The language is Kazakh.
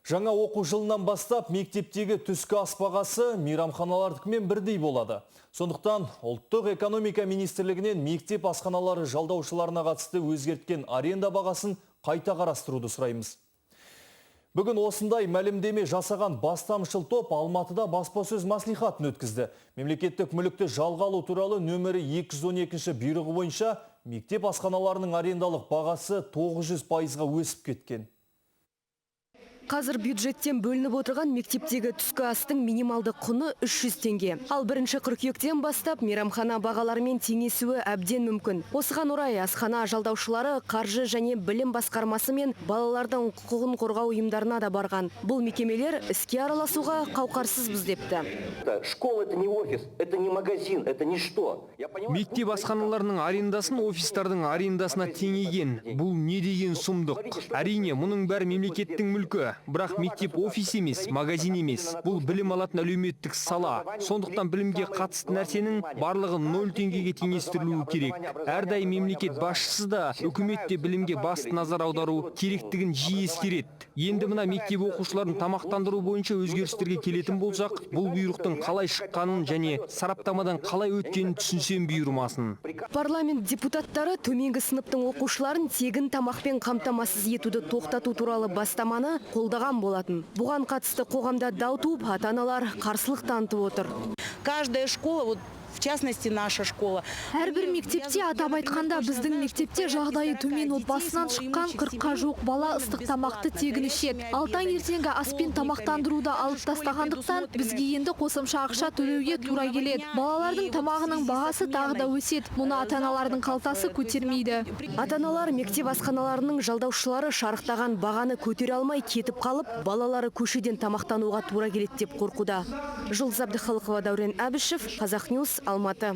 Жаңа оқу жылынан бастап мектептегі түскі ас бағасы мейрамханалардыкімен бірдей болады. Сондықтан ұлттық экономика министрлігінен мектеп асханалары жалдаушыларына қатысты өзгерткен аренда бағасын қайта қарастыруды сұраймыз. Бүгін осындай мәлімдеме жасаған бастамшыл топ Алматыда баспасөз маслихатын өткізді. Мемлекеттік мүлікті жалға алу туралы нөмірі 212 бұйрығы бойынша мектеп асханаларының арендалық бағасы 900%-ға өсіп кеткен. Қазір бюджеттен бөлініп отырған мектептегі түскі астың минималды құны 300 теңге. Ал 1 қыркүйектен бастап мейрамхана бағаларымен теңесуі әбден мүмкін. Осыған орай асхана жалдаушылары қаржы және білім басқармасы мен балалардың құқығын қорғау ұйымдарына да барған. Бұл мекемелер іске араласуға қауқарсызбыз депті. Школа это не офис, это не магазин, это ничто. Мектеп асханаларының арендасын офистардың арендасына теңеген. Бұл не деген сұмдық? Әрине, мұның бәрі мемлекеттің мүлкі. Бірақ мектеп офис емес, магазин емес. Бұл білім алатын әлеуметтік сала. Сондықтан білімге қатысты нәрсенің барлығы 0 теңгеге теңестірілуі керек. Әрдайым мемлекет басшысы да, үкімет те білімге басты назар аудару керектігін жиі ескереді. Енді мына мектеп оқушыларын тамақтандыру бойынша өзгерістерге келетін болсақ, бұл бұйрықтың қалай шыққанын және сараптамадан қалай өткенін түсінсем бұйырмасын. Парламент депутаттары төменгі сыныптың оқушыларын тегін тамақпен қамтамасыз етуді тоқтату туралы бастаманы қолдаған болатын. Бұған қатысты қоғамда дау туып, ата-аналар қарсылық танытып отыр. Каждая школа, в частности наша школа. Әрбір мектепте, атап айтқанда біздің мектепте жағдайы төмен отбасынан шыққан 40-қа жоқ бала ыстық тамақты тегін ішеді. Ал таңертеңгі аспен тамақтандыруды алып тастағандықтан бізге енді қосымша ақша төлеуге тура келеді. Балалардың тамағының бағасы тағы да өседі. Мұны ата-аналардың қалтасы көтермейді. Ата-аналар мектеп асханаларының жалдаушылары шарықтаған бағаны көтере алмай кетіп қалып, балалары көшеден тамақтануға тура келеді деп қорқуда. Жұлдыз Әбдіхалықова, Дәурен Әбішев, Қазақ Ньюс, Алматы.